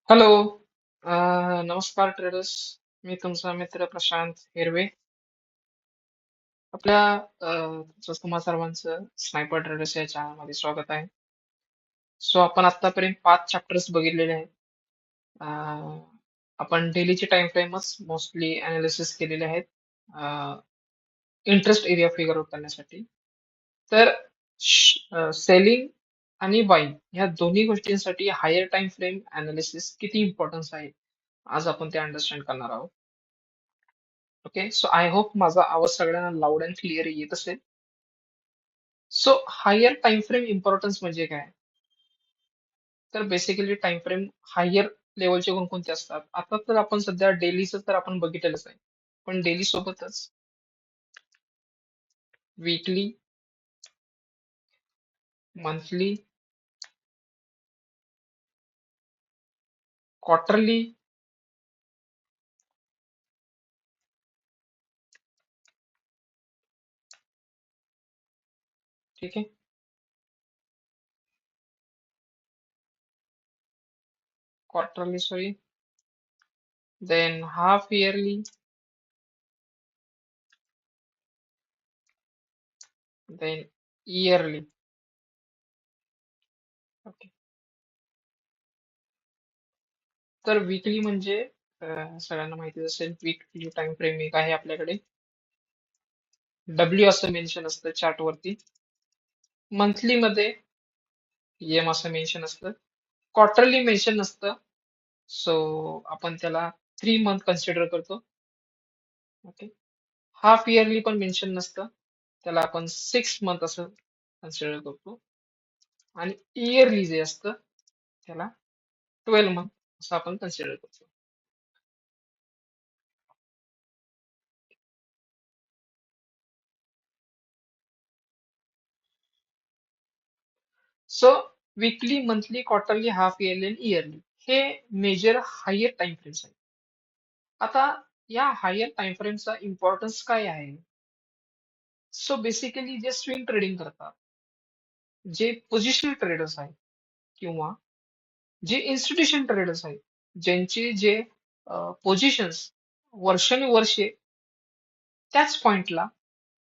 Hello. नमस्कार traders. मी तुमचा मित्र प्रशांत हिरवे. आपल्या तुम्हा सर्वांचं स्नायपर ट्रेडर्स या चॅनलमध्ये स्वागत आहे. सो आपण आतापर्यंत 5 चॅप्टर्स बघितलेले आहेत. अं, आपण डेलीचे टाइम फ्रेमच मोस्टली अनालिसिस केलेले आहेत इंटरेस्ट एरिया फिगर आउट करण्यासाठी. तर सेलिंग आणि बाईंग ह्या दोन्ही गोष्टींसाठी हायर टाइम फ्रेम अनालिसिस किती इम्पॉर्टन्स आहे, आज आपण ते अंडरस्टँड करणार आहोत. ओके, सो आय होप माझा आवाज सगळ्यांना लाऊड अँड क्लिअर येत असेल. So higher time frame importance म्हणजे काय? तर बेसिकली टाइम फ्रेम हायर लेवलचे कोणकोणते असतात? आता तर आपण सध्या डेलीचं तर आपण बघितलेलंच आहे. पण डेली सोबतच वीकली, मंथली, क्वार्टरली, ठीक आहे, quarterly sorry, then half yearly, then yearly. Okay, तर वीकली म्हणजे सगळ्यांना माहितीच असेल, वीकली टाइम फ्रेम एक आहे आपल्याकडे. डब्ल्यू असं मेन्शन असतं चार्ट वरती. मंथली मध्ये एम असं मेन्शन असतं. क्वार्टरली मेन्शन नसतं. सो आपण त्याला 3 मंथ कन्सिडर करतो. ओके, हाफ इयरली पण मेन्शन नसतं. त्याला आपण 6 मंथ असं कन्सिडर करतो. आणि इयरली जे असतं त्याला 12 मंथ असं आपण कन्सिडर करतो. So weekly, monthly, quarterly, half yearly आणि इयरली हे मेजर हायर टाइम फ्रेम्स आहेत. आता या हायर टाइम फ्रेमचा इम्पॉर्टन्स काय आहे? सो बेसिकली जे स्विंग ट्रेडिंग करतात, जे पोझिशनल ट्रेडर्स आहेत, किंवा जे इन्स्टिट्यूशन ट्रेडर्स आहेत, ज्यांचे जे पोझिशन्स वर्षानुवर्षे त्याच पॉइंटला,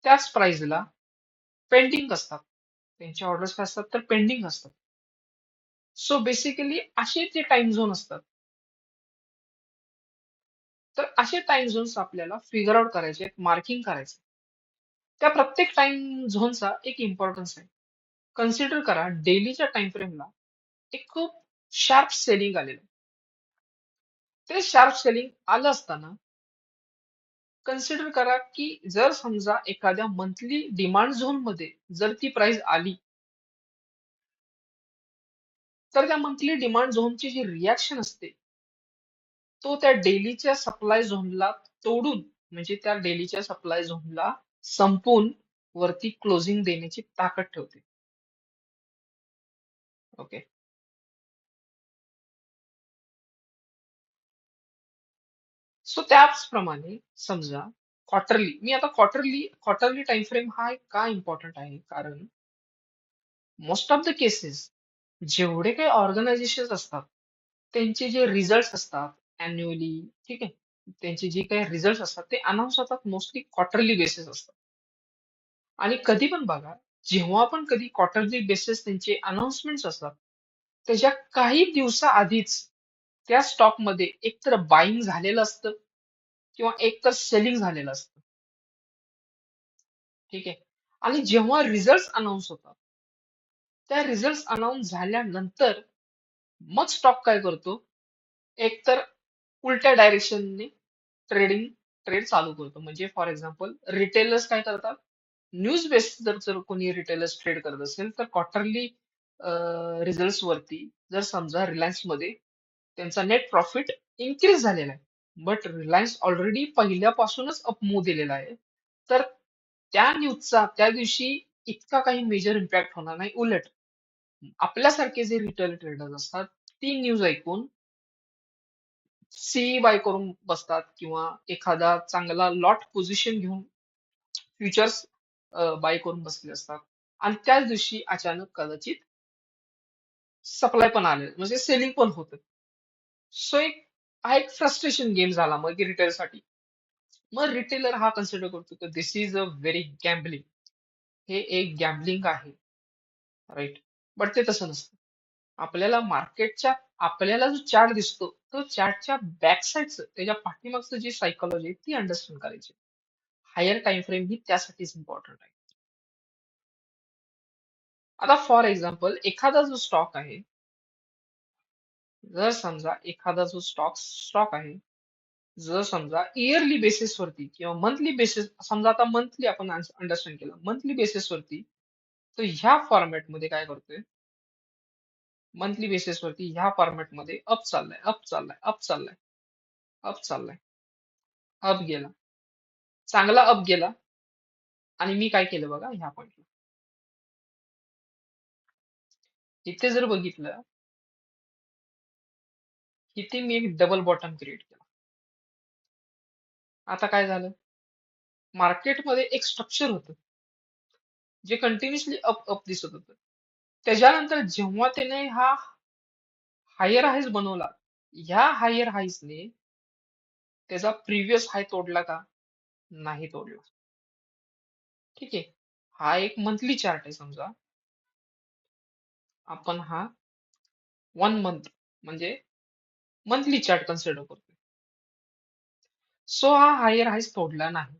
त्याच प्राइसला पेंडिंग असतात. त्यांचे ऑर्डर्स काय असतात तर पेंडिंग असतात. सो बेसिकली असे जे टाइम झोन असतात, तर असे टाइम झोन्स आपल्याला फिगर आउट करायचे, मार्किंग करायचे. त्या प्रत्येक टाइम झोनचा एक इम्पॉर्टन्स आहे. कन्सिडर करा, डेलीच्या टाइम फ्रेमला एक खूप शार्प सेलिंग आलेलं आहे. ते शार्प सेलिंग आलं असताना कन्सिडर करा की जर समजा एखाद्या मंथली डिमांड झोन मध्ये जर ती प्राइस आली, तर त्या मंथली डिमांड झोनची जी रिॲक्शन असते, तो त्या डेलीच्या सप्लाय झोनला तोडून, म्हणजे त्या डेलीच्या सप्लाय झोनला संपून वरती क्लोजिंग देण्याची ताकद ठेवते. ओके, सो त्याचप्रमाणे समजा क्वार्टरली, मी आता क्वार्टरली टाइम फ्रेम हा एक का इम्पॉर्टंट आहे, कारण मोस्ट ऑफ द केसेस जेवढे काही ऑर्गनायझेशन असतात, त्यांचे जे रिझल्ट असतात अॅन्युअली, ठीक आहे, त्यांचे जे काही रिझल्ट असतात ते अनाऊन्स होतात मोस्टली क्वार्टरली बेसिस असतात. आणि कधी पण बघा, जेव्हा पण कधी क्वार्टरली बेसिस त्यांचे अनाउन्समेंट असतात, त्याच्या काही दिवसाआधीच त्या स्टॉकमध्ये एकतर बाईंग झालेलं असतं, किंवा एकतर सेलिंग झालेलं असतं. ठीक आहे, आणि जेव्हा रिझल्ट अनाऊन्स होतात, त्या रिझल्ट अनाऊन्स झाल्यानंतर मग स्टॉक काय करतो, एकतर उलट्या डायरेक्शनने ट्रेड चालू करतो. म्हणजे फॉर एक्झाम्पल रिटेलर्स काय करतात, न्यूज बेस जर जर कोणी रिटेलर्स ट्रेड करत असेल, तर क्वार्टरली रिझल्ट वरती जर समजा रिलायन्स मध्ये त्यांचा नेट प्रॉफिट इन्क्रीज झालेला आहे, बट रिलायन्स ऑलरेडी पहिल्यापासूनच अपमूव्ह दिलेला आहे, तर त्या न्यूजचा त्या दिवशी इतका काही मेजर इम्पॅक्ट होणार नाही. उलट आपल्यासारखे जे रिटेल ट्रेडर्स असतात, ती न्यूज ऐकून सी बाय करून बसतात, किंवा एखादा चांगला लॉट पोझिशन घेऊन फ्युचर्स बाय करून बसले असतात. आणि त्याच दिवशी अचानक कदाचित सप्लाय पण आले, म्हणजे सेलिंग पण होतं. सो हा एक फ्रस्ट्रेशन गेम झाला मग रिटेलसाठी. मग रिटेलर हा कन्सिडर करतो की दिस इज अ व्हेरी गॅम्बलिंग. हे एक गॅम्बलिंग आहे, राईट? बट ते तसं नसतं. आपल्याला मार्केटच्या आपल्याला जो चार्ट दिसतो तो चार्टच्या बॅक साईडचं त्याच्या पाठीमागचं जी सायकोलॉजी आहे ती अंडरस्टँड करायची. हायर टाइम फ्रेम ही त्यासाठीच इम्पॉर्टंट आहे. आता फॉर एक्झाम्पल एखादा जो स्टॉक आहे, जर समजा एखादा जो स्टॉक स्टॉक आहे, जर समजा इयरली बेसिस वरती किंवा मंथली बेसिस, समजा आता मंथली आपण अंडरस्टँड केलं, मंथली बेसिस वरती, तर ह्या फॉर्मॅट मध्ये काय करतोय, मंथली बेसिस वरती ह्या फॉर्मॅट मध्ये अप चाललाय, अप चाललाय, अप चाललाय, अप चाललाय, अप गेला, चांगला अप गेला. आणि मी काय केलं बघा ह्या पॉइंटला, इथे जर बघितलं, इथे मी एक डबल बॉटम क्रिएट केला. आता काय झालं, मार्केटमध्ये एक स्ट्रक्चर होतं जे कंटिन्युअसली अप अप दिसत होतं. त्याच्यानंतर जेव्हा त्याने हा हायर हाईज बनवला, ह्या हायर हाईजने त्याचा प्रिव्हियस हाय तोडला का? नाही तोडला. ठीक आहे. हा एक मंथली चार्ट आहे समजा. आपण हा 1 मंथ म्हणजे मंथली चार्ट कन्सिडर करतो. सो हा हायर हाईज तोडला नाही.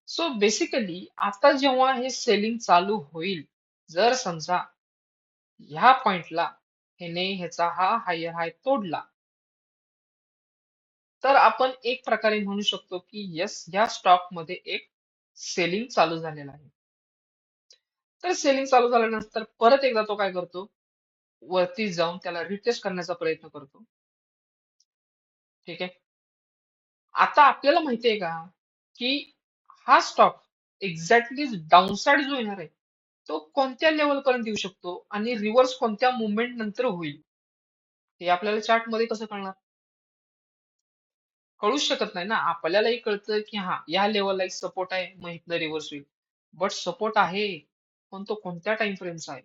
सो बेसिकली आता जेव्हा हे सेलिंग चालू होईल, जर समजा ह्या पॉइंटला ह्याने ह्याचा हा हायर हाय तोडला, तर आपण एक प्रकारे म्हणू शकतो की यस, या स्टॉक मध्ये एक सेलिंग चालू झालेला आहे. तर सेलिंग चालू झाल्यानंतर परत एकदा तो काय करतो, वरती जाऊन त्याला रिटेस्ट करण्याचा प्रयत्न करतो. ठीक आहे. आता आपल्याला माहितीये का की हा स्टॉक एक्झॅक्टली डाऊनसाइड जो येणार आहे तो कोणत्या लेवल पर्यंत येऊ शकतो आणि रिव्हर्स कोणत्या मुवमेंट नंतर होईल, हे आपल्याला चार्ट मध्ये कसं कळणार? कळूच शकत नाही ना. आपल्यालाही कळतं की हा या लेवलला एक सपोर्ट आहे, मग इथनं रिव्हर्स होईल. बट सपोर्ट आहे, पण तो कोणत्या टाइम फ्रेमचा आहे?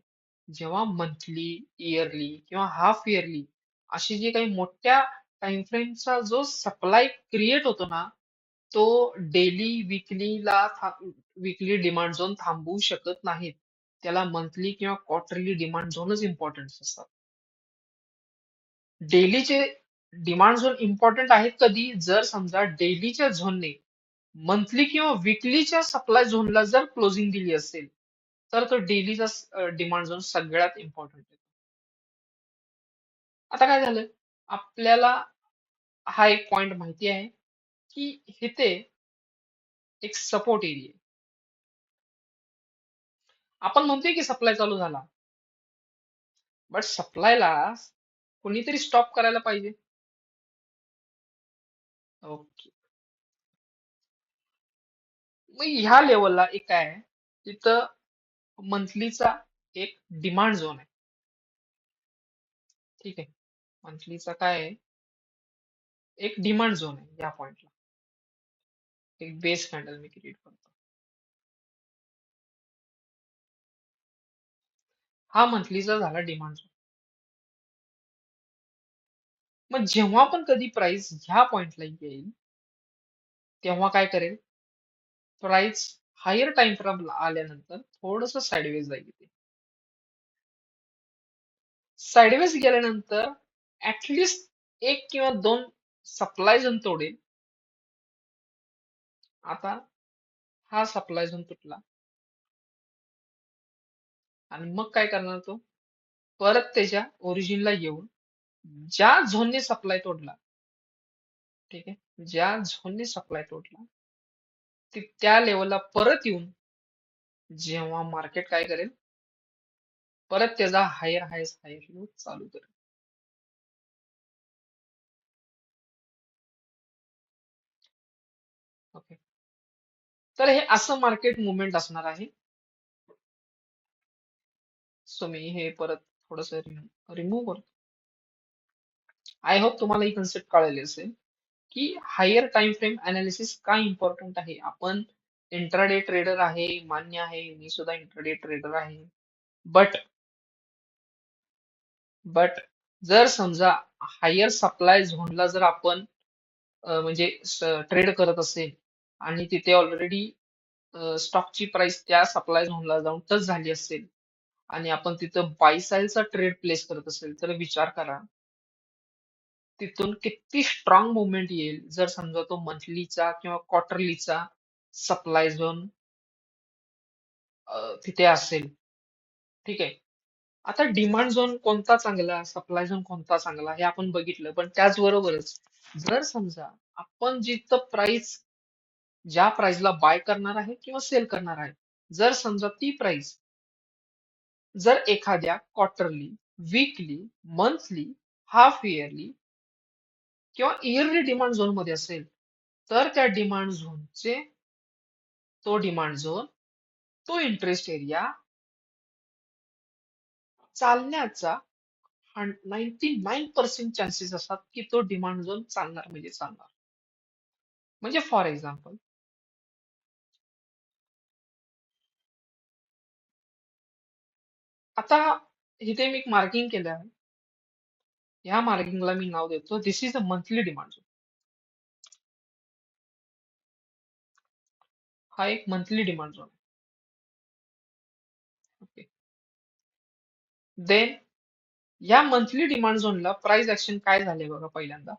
जेव्हा मंथली, इयरली किंवा हाफ इयरली अशी जी काही मोठ्या टाइम फ्रेमचा जो सप्लाय क्रिएट होतो ना, तो डेली, विकली डिमांड झोन थांबवू शकत नाहीत. त्याला मंथली किंवा क्वार्टरली डिमांड झोनच इम्पॉर्टंट असतात. डेलीचे डिमांड झोन इम्पॉर्टंट आहेत कधी, जर समजा डेलीच्या झोनने मंथली किंवा विकलीच्या सप्लाय झोनला जर क्लोजिंग दिली असेल, तर तो डेलीचा डिमांड झोन सगळ्यात इम्पॉर्टंट आहे. आता काय झालं, आपल्याला हा एक पॉइंट माहिती आहे की इथे एक सपोर्ट एरिया आहे. आपण म्हणतोय की सप्लाय चालू झाला, बट सप्लायला कोणीतरी स्टॉप करायला पाहिजे. ओके. मग ह्या लेवलला एक काय आहे, तिथं मंथलीचा एक डिमांड झोन आहे. ठीक आहे. मंथलीचा काय आहे, एक डिमांड झोन आहे या पॉइंटला. एक बेस कॅन्डल मी क्रिएट करतो. हा मंथलीचा झाला डिमांड झोन. मग जेव्हा पण कधी प्राइस ह्या पॉइंटला येईल, तेव्हा काय करेल, प्राइस हायर टाइम फ्रेम आल्यानंतर थोडस साइडवेज जाईल. साइडवेज गेल्यानंतर ऍटलिस्ट एक किंवा दोन सप्लाय झोन तोडेल. आता हा सप्लाय झोन तुटला आणि मग काय करणार तो, परत त्याच्या ओरिजिनला येऊन ज्या झोनने सप्लाय तोडला, ठीक आहे, ज्या झोनने सप्लाय तोडला ते त्या लेवलला परत येऊन जेव्हा मार्केट काय करेल, परत त्याचा हायर हायर हायर चालू करेल. ओके. तर हे असं मार्केट मुवमेंट असणार आहे. सो मी हे परत थोडस रिमूव्ह करतो. आय होप तुम्हाला ही कन्सेप्ट कळाली असेल की हायर टाइम फ्रेम अनालिसिस का इम्पॉर्टंट आहे. आपण इंट्राडे ट्रेडर आहे, मान्य आहे, मी सुद्धा इंट्राडे ट्रेडर आहे. बट बट जर समजा हायर सप्लाय झोनला जर आपण म्हणजे ट्रेड करत असेल आणि तिथे ऑलरेडी स्टॉकची प्राइस त्या सप्लाय झोनला जाऊन टच झाली असेल आणि आपण तिथं बाय साईडचा ट्रेड प्लेस करत असेल तर विचार करा तिथून किती स्ट्रॉंग मुवमेंट येईल जर समजा तो मंथलीचा किंवा क्वार्टरलीचा सप्लाय झोन तिथे असेल. ठीक आहे. आता डिमांड झोन कोणता चांगला, सप्लाय झोन कोणता चांगला हे आपण बघितलं. पण त्याचबरोबरच जर समजा आपण जिथं प्राइस ज्या प्राइसला बाय करणार आहे किंवा सेल करणार आहे, जर समजा ती प्राइस जर एखाद्या quarterly, weekly, monthly, half yearly किंवा इयरली डिमांड झोन मध्ये असेल, तर त्या डिमांड झोनचे तो डिमांड झोन, तो इंटरेस्ट एरिया चालण्याचा 99% चान्सेस असतात की तो डिमांड झोन चालणार म्हणजे चालणार. म्हणजे फॉर एक्झाम्पल आता इथे मी एक मार्किंग केलं आहे. ह्या मार्किंगला मी नाव देतो this is a monthly demand zone. हा एक मंथली डिमांड झोन आहे. ओके. देन या मंथली डिमांड झोनला प्राइस ऍक्शन काय झाले बघा पहिल्यांदा.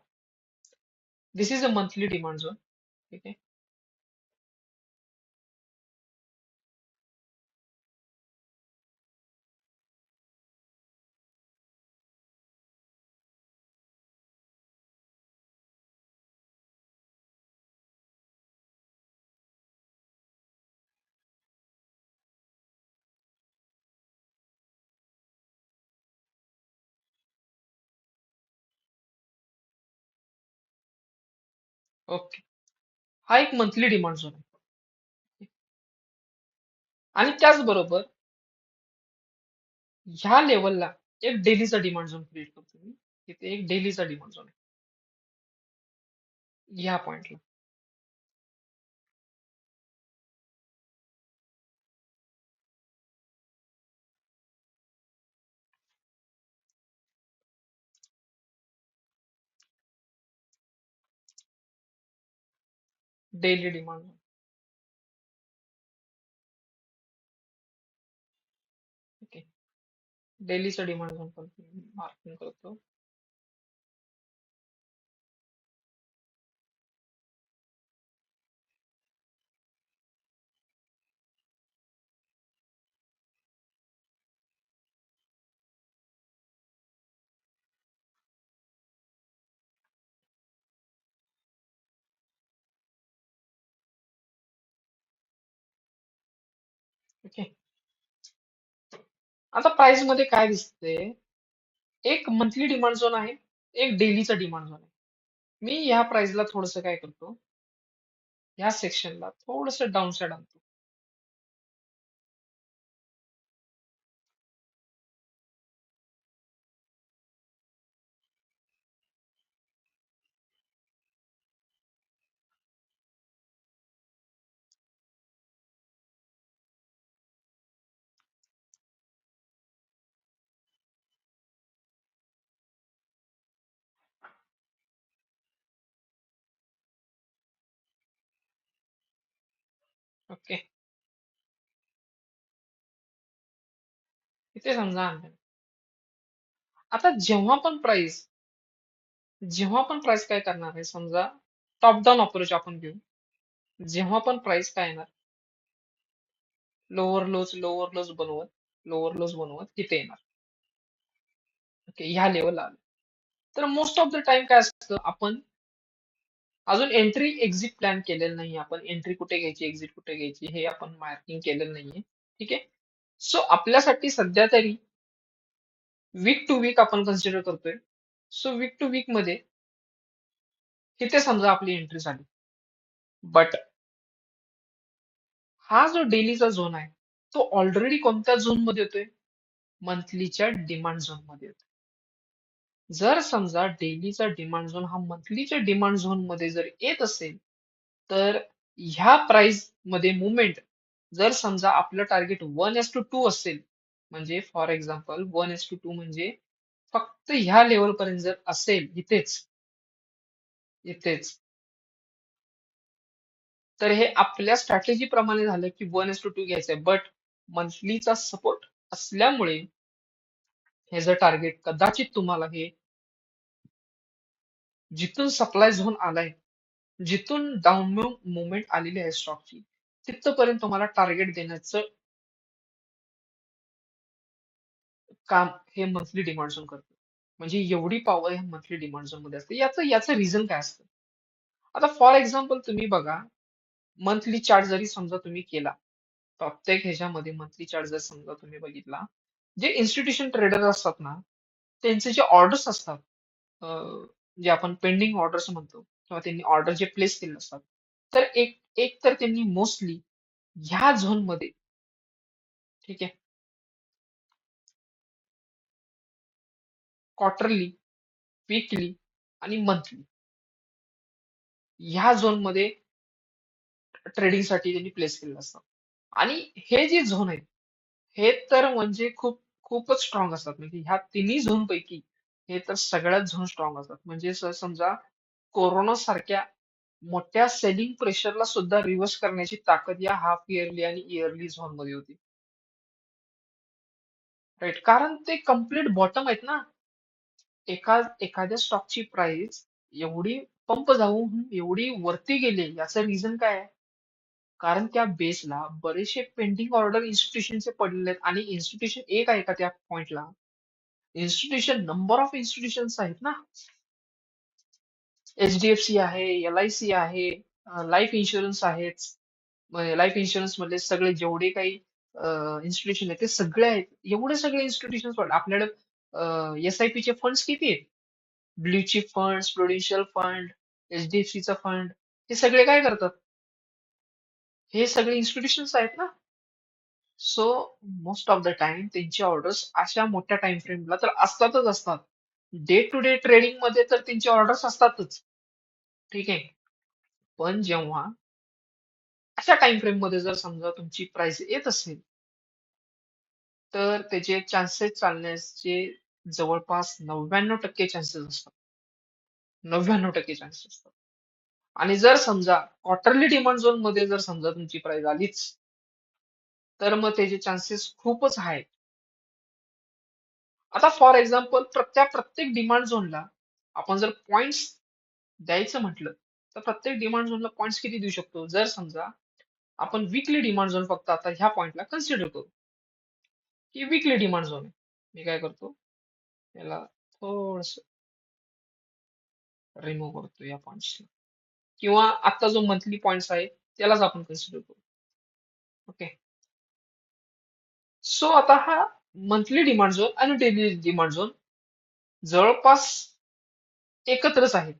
This is a monthly demand zone. ठीक आहे. ओके. हा एक मंथली डिमांड झोन आहे. आणि त्याचबरोबर ह्या लेवलला एक डेलीचा डिमांड झोन क्रिएट करतो मी. इथे एक डेलीचा डिमांड झोन आहे ह्या पॉइंटला. Daily demand zone. ओके. डेलीचा डिमांड झोन पण मार्किंग करतो. ओके. आता प्राइस मध्ये काय दिसते, एक मंथली डिमांड झोन आहे, एक डेलीचा डिमांड झोन आहे. मी ह्या प्राइसला थोडस काय करतो, ह्या सेक्शनला थोडस डाऊन साइड आणतो. ओके. इथे समजा आणलं. आता जेव्हा पण प्राइस काय करणार आहे, समजा टॉप डाऊन अप्रोच आपण घेऊ. जेव्हा पण प्राइस काय येणार, लोअर लोज बनवत तिथे येणार. ओके. ह्या लेवलला आलं. तर मोस्ट ऑफ द टाइम काय असतं, आपण अजून एंट्री एक्झिट प्लॅन केलेलं नाही. आपण एंट्री कुठे घ्यायची, एक्झिट कुठे घ्यायची हे आपण मार्किंग केलेलं नाहीये. ठीक आहे. सो आपल्यासाठी सध्या तरी वीक टू वीक आपण कन्सिडर करतोय. सो वीक टू वीक मध्ये तिथे समजा आपली एंट्री झाली. बट हा जो डेलीचा झोन आहे, तो ऑलरेडी कोणत्या झोन मध्ये येतोय, मंथलीच्या डिमांड झोन मध्ये येतोय. जर समजा डेलीचा डिमांड झोन हा मंथलीच्या डिमांड झोन मध्ये जर येत असेल, तर ह्या प्राइस मध्ये मुवमेंट जर समजा आपलं टार्गेट 1:2 असेल, म्हणजे फॉर एक्झाम्पल 1:2 म्हणजे फक्त ह्या लेवल पर्यंत जर असेल इथेच इथेच तर हे आपल्या स्ट्रॅटेजी प्रमाणे झालं की 1:2 घ्यायचंय. बट मंथलीचा सपोर्ट असल्यामुळे हे जर टार्गेट कदाचित तुम्हाला हे जिथून सप्लाय झोन आलाय, जिथून डाऊन मुवमेंट आलेली आहे स्टॉकची, तिथपर्यंत तुम्हाला टार्गेट देण्याचं काम हे मंथली डिमांड झोन करतं. म्हणजे एवढी पॉवर ह्या मंथली डिमांड झोन मध्ये असते. याचं याचं रिझन काय असतं? आता फॉर एक्झाम्पल तुम्ही बघा, मंथली चार्ट जरी समजा तुम्ही केला, प्रत्येक ह्याच्यामध्ये मंथली चार्ट जर समजा तुम्ही बघितला, जे इन्स्टिट्यूशन ट्रेडर असतात ना, त्यांचे जे ऑर्डर्स असतात, जे आपण पेंडिंग ऑर्डर्स म्हणतो किंवा त्यांनी ऑर्डर जे प्लेस केले असतात, तर एक एक तर त्यांनी मोस्टली ह्या झोन मध्ये, ठीक आहे, क्वार्टरली, वीकली आणि मंथली ह्या झोन मध्ये ट्रेडिंगसाठी त्यांनी प्लेस केलेलं असतं. आणि हे जे झोन आहेत, हे तर म्हणजे खूपच स्ट्रॉंग असतात. म्हणजे ह्या तिन्ही झोन पैकी हे तर सगळ्यात झोन स्ट्रॉंग असतात. म्हणजे समजा कोरोना सारख्या मोठ्या सेलिंग प्रेशरला सुद्धा रिव्हर्स करण्याची ताकद या हाफ इयरली आणि इयरली झोन मध्ये होती. राईट, कारण ते कम्प्लीट बॉटम आहेत ना. एखाद्या स्टॉकची प्राइस एवढी पंप जाऊन एवढी वरती गेली, याचं रिझन काय आहे? कारण त्या बेसला बरेचसे पेंडिंग ऑर्डर इन्स्टिट्यूशनचे पडलेले आहेत. आणि इन्स्टिट्यूशन एक आहे का त्या पॉइंटला? इन्स्टिट्यूशन नंबर ऑफ इन्स्टिट्यूशन्स आहेत ना. HDFC आहे, LIC आहे, लाईफ इन्शुरन्स आहेत. लाईफ इन्शुरन्स मधले सगळे जेवढे काही इन्स्टिट्यूशन आहेत ते सगळे आहेत. एवढे सगळे इन्स्टिट्यूशन आपल्याकडे SIP चे फंड्स किती आहेत? Blue chip fund, Prudential fund, HDFC चा फंड, हे सगळे काय करतात? हे सगळे इन्स्टिट्यूशन्स आहेत ना. So most of the time त्यांची ऑर्डर्स अशा मोठ्या टाइम फ्रेमला तर असतातच असतात. डे टू डे ट्रेडिंग मध्ये तर त्यांची ऑर्डर्स असतातच. ठीक आहे. पण जेव्हा अशा टाइम फ्रेम मध्ये जर समजा तुमची प्राइस येत असेल, तर त्याचे चान्सेस चालण्याचे जवळपास 99% चान्सेस असतात. 99% चान्सेस असतात. आणि जर समजा क्वार्टरली डिमांड झोन मध्ये जर समजा तुमची प्राइस आलीच, तर मग त्याचे चान्सेस खूपच हाय. आता फॉर एक्झाम्पल प्रत्येक डिमांड झोनला आपण जर पॉइंट्स द्यायचं म्हटलं, तर प्रत्येक डिमांड झोनला पॉइंट्स किती देऊ शकतो? जर समजा आपण वीकली डिमांड झोन फक्त आता ह्या पॉइंटला कन्सिडर करू की वीकली डिमांड झोन आहे. मी काय करतो, याला थोडस रिमूव्ह करतो या पॉइंट्सला, किंवा आता जो मंथली पॉइंट्स आहे त्यालाच आपण कन्सिडर करू. ओके. सो आता हा मंथली डिमांड झोन आणि डेली डिमांड झोन जवळपास एकत्रच आहे.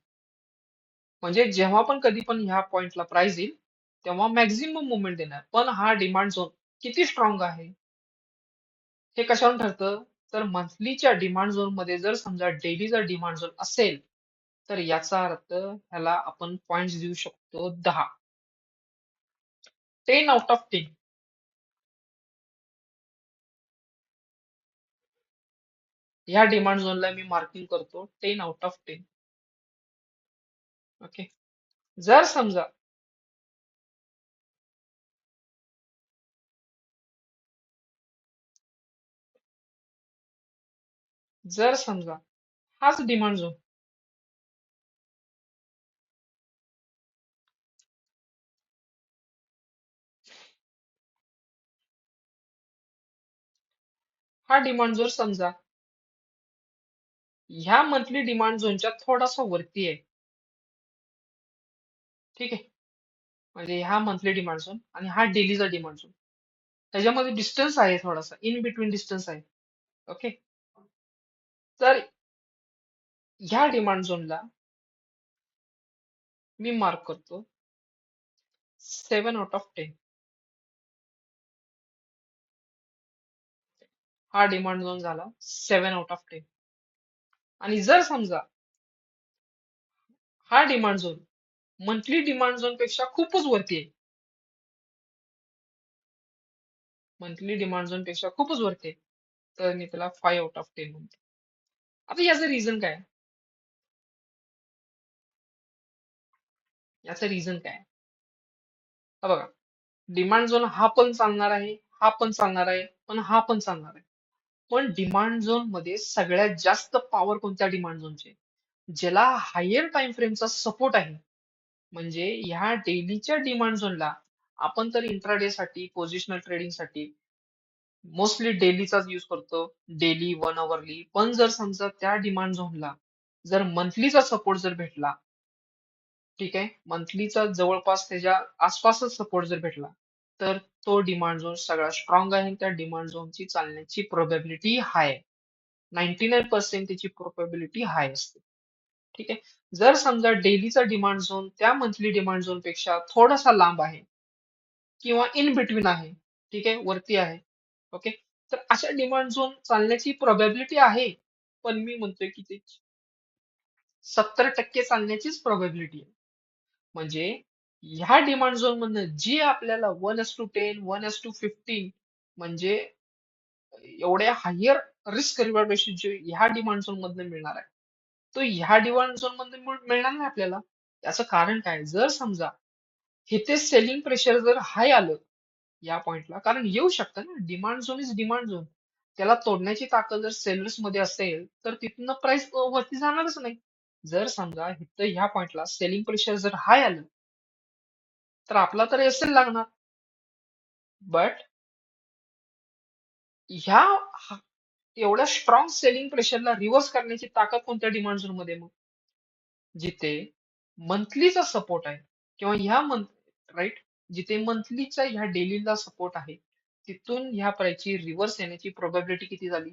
म्हणजे जेव्हा पण कधी पण ह्या पॉइंटला प्राइस येईल, तेव्हा मॅक्झिमम मुवमेंट देणार. पण हा डिमांड झोन किती स्ट्रॉंग आहे हे कशावरून ठरतं? तर मंथलीच्या डिमांड झोन मध्ये जर समजा डेलीचा डिमांड झोन असेल, तर याचा अर्थ ह्याला आपण पॉइंट्स देऊ शकतो 10. 10 आउट ऑफ 10. ह्या डिमांड झोनला मी मार्किंग करतो 10 आउट ऑफ 10. ओके. जर समजा जर समजा हाच डिमांड झोन हा डिमांड झोन समजा ह्या मंथली डिमांड झोनच्या थोडासा वरती आहे, ठीक आहे. म्हणजे हा मंथली डिमांड झोन आणि हा डेलीचा डिमांड झोन, त्याच्यामध्ये डिस्टन्स आहे, थोडासा इन बिटवीन डिस्टन्स आहे. ओके. तर ह्या डिमांड झोनला मी मार्क करतो 7 आउट ऑफ 10. हा डिमांड झोन झाला 7 आउट ऑफ 10. आणि जर समजा हा demand zone monthly demand zone पेक्षा खूपच वरती आहे, मंथली डिमांड झोन पेक्षा खूपच वरती आहे, तर मी त्याला 5 आउट ऑफ 10 म्हणतो. आता याचं रिझन काय? याचं रिझन काय? हा बघा, डिमांड झोन हा पण चालणार आहे, हा पण चालणार आहे, पण हा पण चालणार आहे. पण डिमांड झोन मध्ये सगळ्यात जास्त पॉवर कोणत्या डिमांड झोनची? ज्याला हायर टाइम फ्रेमचा सपोर्ट आहे. म्हणजे ह्या डेलीच्या डिमांड झोनला आपण तर इंट्राडे साठी, पोझिशनल ट्रेडिंग साठी मोस्टली डेलीचाच यूज करतो, डेली 1 आवरली. पण जर समजा त्या डिमांड झोनला जर मंथलीचा सपोर्ट जर भेटला, ठीक आहे, मंथलीचा जवळपास त्याच्या आसपासच सपोर्ट जर भेटला, तर तो डिमांड झोन सगळा स्ट्रॉंग आहे. त्या डिमांड झोनची चालण्याची प्रोबॅबिलिटी हाय आहे. 99% त्याची प्रोबॅबिलिटी हाय असते. ठीक आहे. जर समजा डेलीचा डिमांड झोन त्या मंथली डिमांड झोन पेक्षा थोडासा लांब आहे किंवा इन बिटवीन आहे, ठीक आहे, वरती आहे, ओके, तर अशा डिमांड झोन चालण्याची प्रोबॅबिलिटी आहे. पण मी म्हणतोय की ते 70% चालण्याचीच प्रोबॅबिलिटी आहे. म्हणजे ह्या डिमांड झोन मधनं जी आपल्याला 1:10, 1:15 म्हणजे एवढ्या हायर रिस्क रिवॉर्ड रेशो जे ह्या डिमांड झोन मधनं मिळणार आहे, तो ह्या डिमांड झोन मधनं मिळणार नाही आपल्याला. याचं कारण काय? जर समजा इथे सेलिंग प्रेशर जर हाय आलं या पॉइंटला, कारण येऊ शकतं ना, demand zone is demand zone, त्याला तोडण्याची ताकद जर सेलर्स मध्ये असेल तर तिथनं प्राइस वरती जाणारच नाही. जर समजा इथं ह्या पॉइंटला सेलिंग प्रेशर जर हाय आलं तर आपला तर एसेल लागणार. बट ह्या हा- एवढ्या स्ट्रॉंग सेलिंग प्रेशरला रिव्हर्स करण्याची ताकद कोणत्या डिमांड झोन मध्ये? मग जिथे मंथलीचा सपोर्ट आहे किंवा ह्या मंथ राईट, जिथे मंथलीचा ह्या डेलीला सपोर्ट आहे, तिथून ह्या प्राइसची रिव्हर्स येण्याची प्रोबॅबिलिटी किती झाली?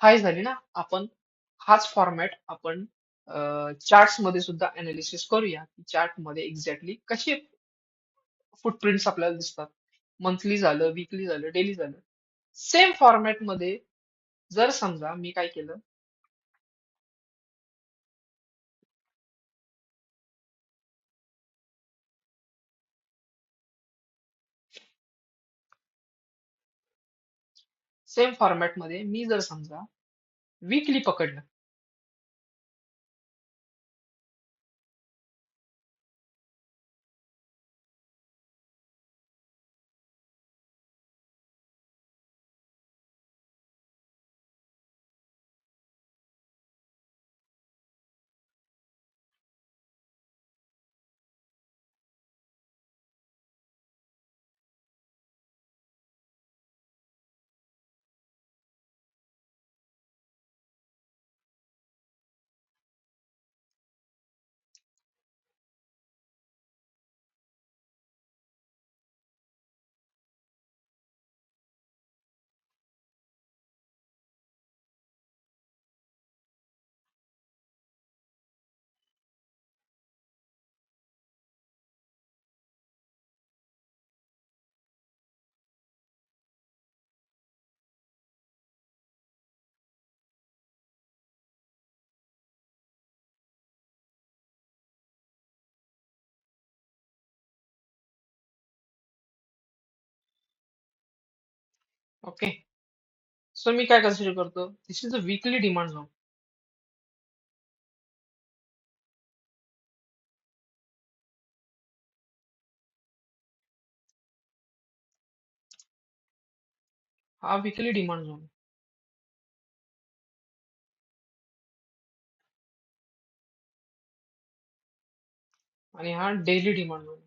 हाय झाली ना. आपण हाच फॉर्मॅट आपण चार्ट्स मध्ये सुद्धा अनालिसिस करूया. चार्ट मध्ये एक्झॅक्टली कसे फुटप्रिंट्स आपल्याला दिसतात. मंथली झालं, वीकली झालं, डेली झालं. सेम फॉर्मॅट मध्ये जर समजा मी काय केलं, सेम फॉर्मॅट मध्ये मी जर समजा वीकली पकडलं, ओके, सो मी काय कन्सिडर करतो, this is a weekly demand zone. हा वीकली डिमांड झोन आणि हा daily demand zone.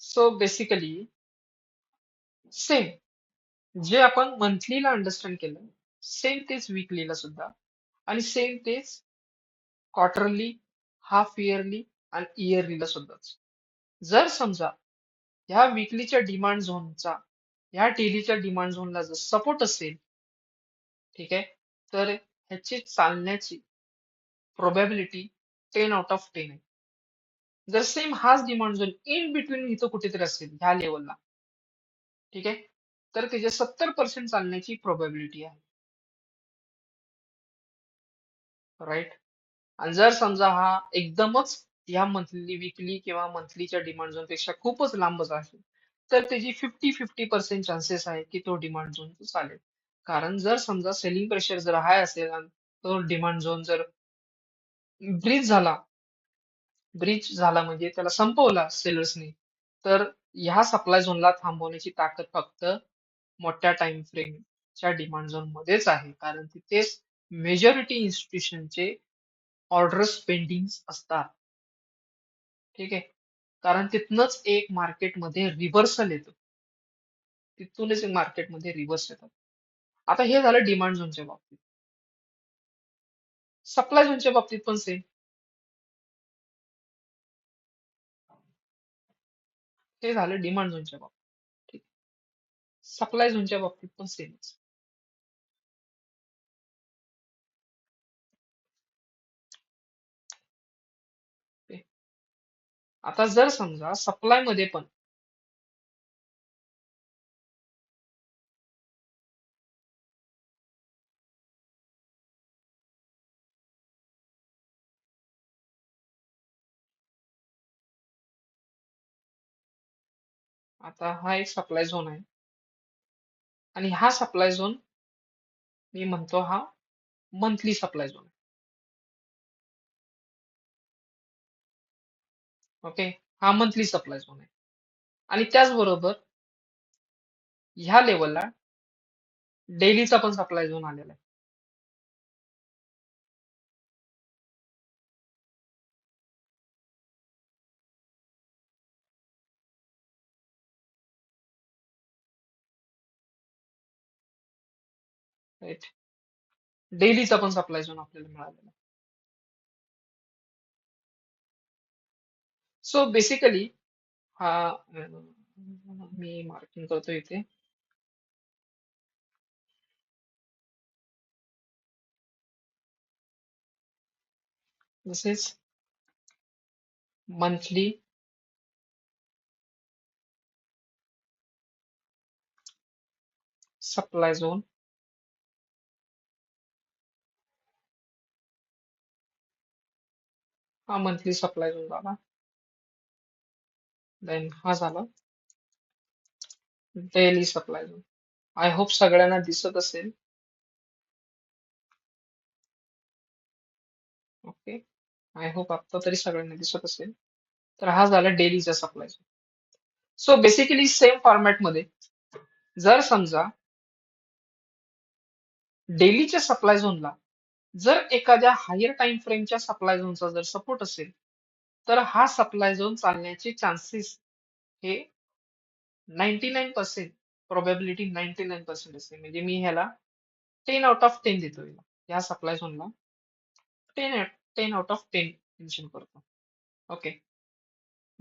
So basically same जे आपण मंथलीला अंडरस्टँड केलं, सेम तेच वीकलीला सुद्धा, आणि सेम तेच क्वार्टरली, हाफ इयरली आणि इयरलीला सुद्धाच. जर समजा ह्या वीकलीच्या डिमांड झोनचा ह्या डेलीच्या डिमांड झोनला जर सपोर्ट असेल, ठीक आहे, तर ह्याची चालण्याची प्रोबॅबिलिटी 10 आउट ऑफ 10 आहे. जर सेम हाच डिमांड झोन इन बिटवीन इथं कुठेतरी असेल ह्या लेवलला, ठीक आहे, तर त्याच्या 70% चालण्याची प्रोबॅबिलिटी आहे. राईट. आणि जर समजा हा एकदमच या मंथली विकली किंवा मंथलीच्या डिमांड झोन पेक्षा खूपच लांबच आहे, तर त्याची 50-50% चान्सेस आहे की तो डिमांड झोन चालेल. कारण जर समजा सेलिंग प्रेशर जर हाय असेल आणि तो डिमांड झोन जर ब्रीच झाला ब्रीच झाला म्हणजे त्याला संपवला सेलर्सनी, तर ह्या सप्लाय झोनला थांबवण्याची ताकद फक्त मोठ्या टाइम फ्रेमच्या डिमांड झोन मध्येच आहे. कारण तिथेच मेजॉरिटी इन्स्टिट्यूशनचे ऑर्डर्स पेंडिंग असतात. ठीक आहे. कारण तिथनच एक मार्केटमध्ये रिव्हर्सल येतं. तिथूनच एक मार्केटमध्ये रिव्हर्स येतात. आता हे झालं डिमांड झोनच्या बाबतीत. सप्लाय झोनच्या बाबतीत पण सेम. हे झालं डिमांड झोनच्या बाबतीत. ठीक. सप्लाय झोनच्या बाबतीत पण सेमच. आता जर समजा सप्लाय मध्ये पण आता हा एक सप्लाय झोन आहे आणि हा सप्लाय झोन मी म्हणतो हा मंथली सप्लाय झोन. ओके. हा मंथली सप्लाय झोन आहे. आणि त्याचबरोबर ह्या लेवलला डेलीचा पण सप्लाय झोन आलेला आहे. राईट. डेलीचा पण सप्लाय झोन आपल्याला मिळालेला आहे. सो बेसिकली हा मी मार्किंग करतो इथे. दिस इज मंथली सप्लाय झोन. हा मंथली सप्लाय झोन झाला. देन हा झाला daily supply zone. I hope सगळ्यांना दिसत असेल. ओके. आय होप आता तरी सगळ्यांना दिसत असेल. तर हा झाला डेलीचा supply zone. So basically same format मध्ये जर समजा डेलीच्या सप्लाय झोनला जर एखाद्या हायर टाइम फ्रेमच्या सप्लाय झोनचा जर सपोर्ट असेल, तर हा सप्लाय झोन चालण्याचे चान्सेस हे 99% प्रोबॅबिलिटी 99% असते. म्हणजे मी ह्याला 10 आउट ऑफ 10 देतो याला. या सप्लाय झोनला 10 आउट ऑफ 10 मेन्शन करतो. ओके.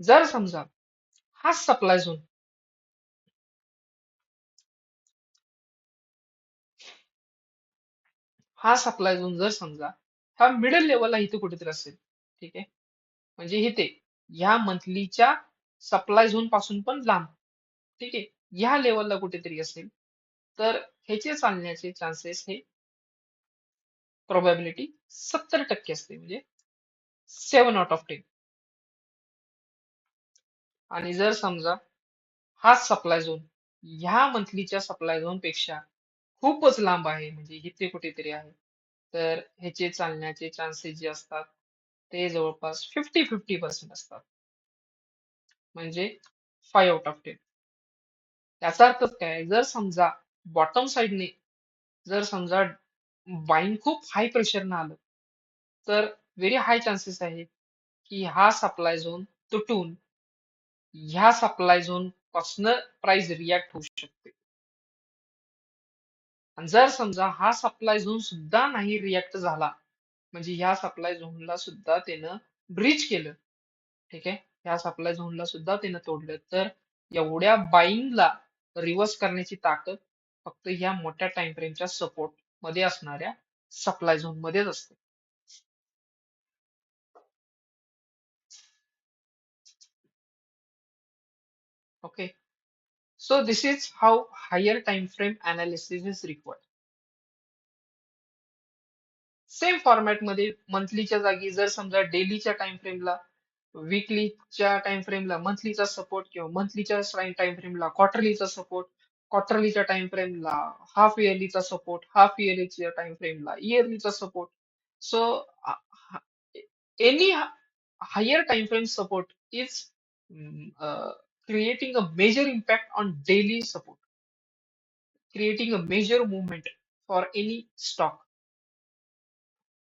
जर समजा हा सप्लाय झोन हा सप्लाय झोन जर समजा हा मिडल लेवलला इथे कुठेतरी असेल, ठीक आहे, म्हणजे इथे ह्या मंथलीच्या सप्लाय झोन पासून पण लांब, ठीक आहे, ह्या लेवलला कुठेतरी असेल, तर ह्याचे चालण्याचे चान्सेस हे प्रोबॅबिलिटी 70% असते, म्हणजे 7 आउट ऑफ 10. आणि जर समजा हा सप्लाय झोन ह्या मंथलीच्या सप्लाय झोन पेक्षा खूपच लांब आहे, म्हणजे इथे कुठेतरी आहे, तर ह्याचे चालण्याचे चान्सेस जे असतात ते जवळपास 50-50% असतात, म्हणजे 5 आउट ऑफ 10. याचा अर्थ काय, जर समजा बॉटम साइडने जर समजा बाईंग खूप हाय प्रेशरनं आलं, तर व्हेरी हाय चान्सेस आहे की हा सप्लाय झोन तुटून ह्या सप्लाय झोन पासनं प्राइस रिॲक्ट होऊ शकते. आणि जर समजा हा सप्लाय झोन सुद्धा नाही रिॲक्ट झाला, म्हणजे ह्या सप्लाय झोनला सुद्धा त्यानं ब्रीच केलं, ठीक आहे, ह्या सप्लाय झोनला सुद्धा त्यानं तोडलं, तर एवढ्या बाईंगला रिव्हर्स करण्याची ताकद फक्त ह्या मोठ्या टाइम फ्रेमच्या सपोर्ट मध्ये असणाऱ्या सप्लाय झोन मध्येच असते. Okay. So this is how higher time frame analysis is required. Same format मध्ये मंथलीच्या जागी जर समजा डेलीच्या टाइम फ्रेमला वीकलीच्या टाइम फ्रेमला मंथलीचा सपोर्ट किंवा मंथलीच्या टाइम फ्रेमला क्वार्टरलीचा सपोर्ट, क्वार्टरलीच्या टाइम फ्रेमला हाफ इयरलीचा सपोर्ट, हाफ इयरलीच्या टाइम फ्रेमला इयरलीचा support. So any higher time frame support is creating a major impact on daily support, creating a major movement for any stock.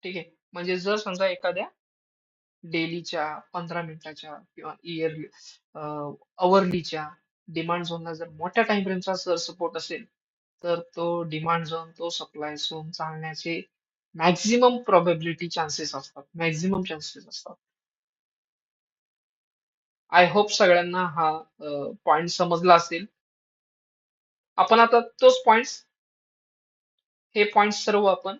ठीक आहे. म्हणजे जर समजा एखाद्या डेलीच्या 15 मिनिटाच्या किंवा इयरली अवरलीच्या डिमांड झोनला जर मोठ्या टाइम फ्रेमचा जर सपोर्ट असेल, तर तो डिमांड झोन, तो सप्लाय झोन चालण्याचे मॅक्झिमम प्रोबॅबिलिटी चान्सेस असतात, मॅक्झिमम चान्सेस असतात. आय होप सगळ्यांना हा पॉइंट समजला असेल. आपण आता तोच पॉइंट्स, हे पॉइंट सर्व आपण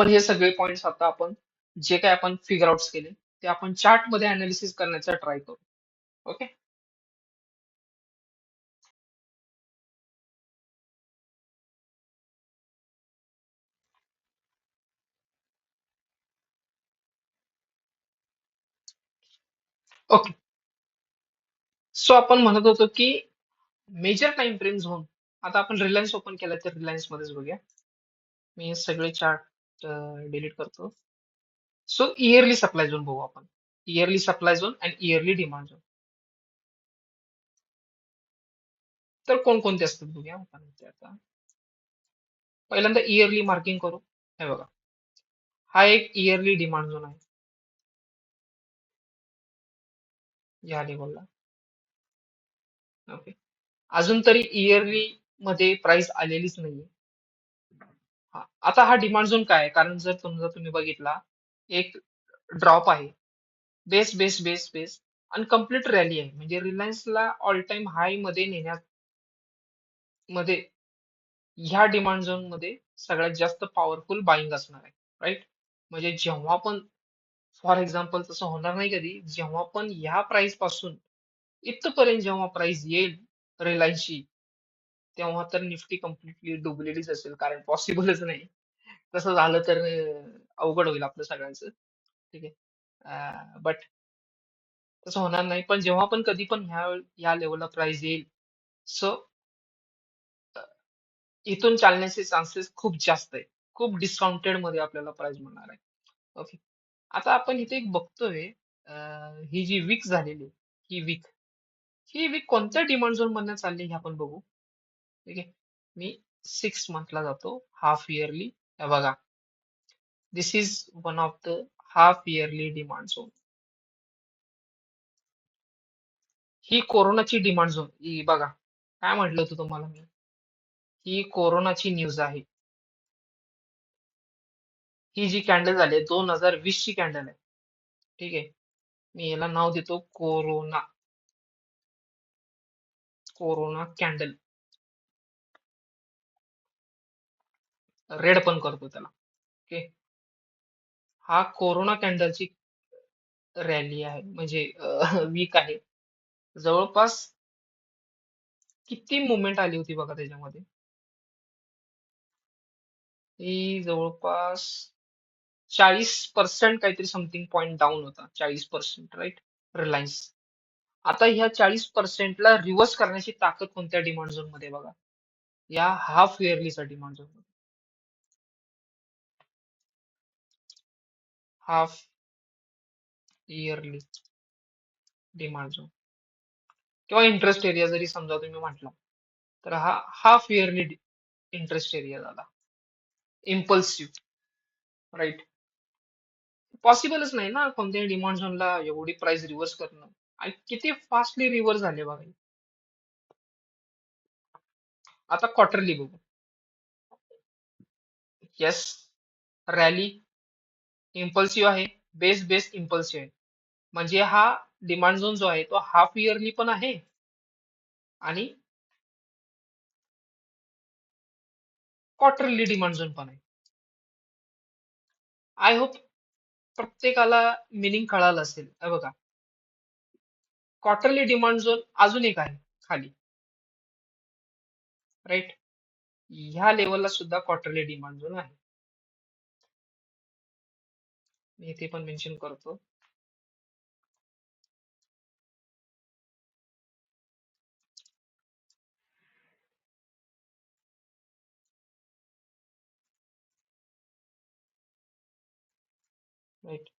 हे सगळे पॉइंट्स आता आपण जे काही आपण फिगर आउट केले ते आपण चार्ट मध्ये अनालिसिस करण्याचा ट्राय करू. ओके. ओके. सो आपण म्हणत होतो की मेजर टाइम फ्रेम झोन, आता आपण रिलायन्स ओपन केला तर रिलायन्स मध्येच बघूया. मी हे सगळे चार्ट डिलीट करतो. सो इयरली सप्लाय झोन बघू आपण. इयरली सप्लाय झोन आणि इयरली डिमांड झोन. तर कोणकोणते असतात बघूया आपण ते आता. पहिल्यांदा इयरली मार्किंग करू. हे बघा, हा एक इयरली डिमांड झोन आहे या लेवलला. ओके. अजून तरी इयरली मध्ये प्राइस आलेलीच नाहीये. हा, आता हा डिमांड झोन काय आहे? कारण जर समजा तुम्ही बघितला, एक ड्रॉप आहे, बेस बेस बेस बेस आणि कम्प्लीट रॅली आहे, म्हणजे रिलायन्सला ऑल टाइम हाय मध्ये मध्ये ह्या डिमांड झोन मध्ये सगळ्यात जास्त पॉवरफुल बाइंग असणार आहे. राईट. म्हणजे जेव्हा पण, फॉर एक्झाम्पल तसं होणार नाही कधी, जेव्हा पण ह्या प्राइस पासून इथपर्यंत जेव्हा प्राइस येईल रिलायन्सची, तेव्हा तर निफ्टी कम्प्लिटली डुबलेलीच असेल, कारण पॉसिबलच नाही. तसं झालं तर अवघड होईल आपलं सगळ्यांचं. ठीक आहे. बट तसं होणार नाही. पण जेव्हा पण कधी पण ह्या लेवलला प्राइस येईल, सो इथून चालण्याचे चान्सेस खूप जास्त आहे. खूप डिस्काउंटेड मध्ये आपल्याला प्राइस मिळणार आहे. ओके. आता आपण इथे एक बघतोय, ही जी वीक झालेली आहे, ही वीक ही वीक कोणत्या डिमांड झोन मधनं चालली हे आपण बघू. ठीक आहे. मी 6 मंथला जातो, हाफ इयरली. बघा, this is one of the half yearly demand zone. ही कोरोनाची डिमांड झोन, ही बघा, काय म्हटलं होतं तुम्हाला मी, ही कोरोनाची न्यूज आहे. ही जी कॅन्डल झाली 2020 ची कॅन्डल आहे. ठीक आहे. मी याला नाव देतो कोरोना, कोरोना कॅन्डल. रेड पण करतो त्याला. ओके. हा कोरोना कॅन्डलची रॅली आहे, म्हणजे वीक आहे. जवळपास किती मुवमेंट आली होती बघा त्याच्यामध्ये. ही जवळपास 40% काहीतरी समथिंग पॉईंट डाऊन होता. 40%, राईट. रिलायन्स. आता ह्या 40%ला रिव्हर्स करण्याची ताकद कोणत्या डिमांड झोन मध्ये बघा, या हाफ इयरलीचा डिमांड झोन मध्ये. हाफ इयरली डिमांड झोन किंवा इंटरेस्ट एरिया जरी समजा तुम्ही म्हटला, तर हा हाफ इयरली इंटरेस्ट एरिया झाला. Impulsive, right. पॉसिबलच नाही ना कोणत्याही डिमांड झोनला एवढी प्राइस रिव्हर्स करणं. आणि किती फास्टली रिव्हर्स झाले बघा. आता क्वार्टरली बघू. येस, रॅली इम्पल्सिव्ह आहे, बेस बेस इम्पल्सिव्ह आहे. म्हणजे हा डिमांड झोन जो आहे तो हाफ इयरली पण आहे आणि क्वार्टरली डिमांड झोन पण आहे. आय होप प्रत्येकाला मिनिंग कळालं असेल. हे बघा, क्वार्टरली डिमांड झोन अजून एक आहे खाली, राईट. ह्या लेवलला सुद्धा क्वार्टरली डिमांड झोन आहे. मी इथे पण मेन्शन करतो. राईट.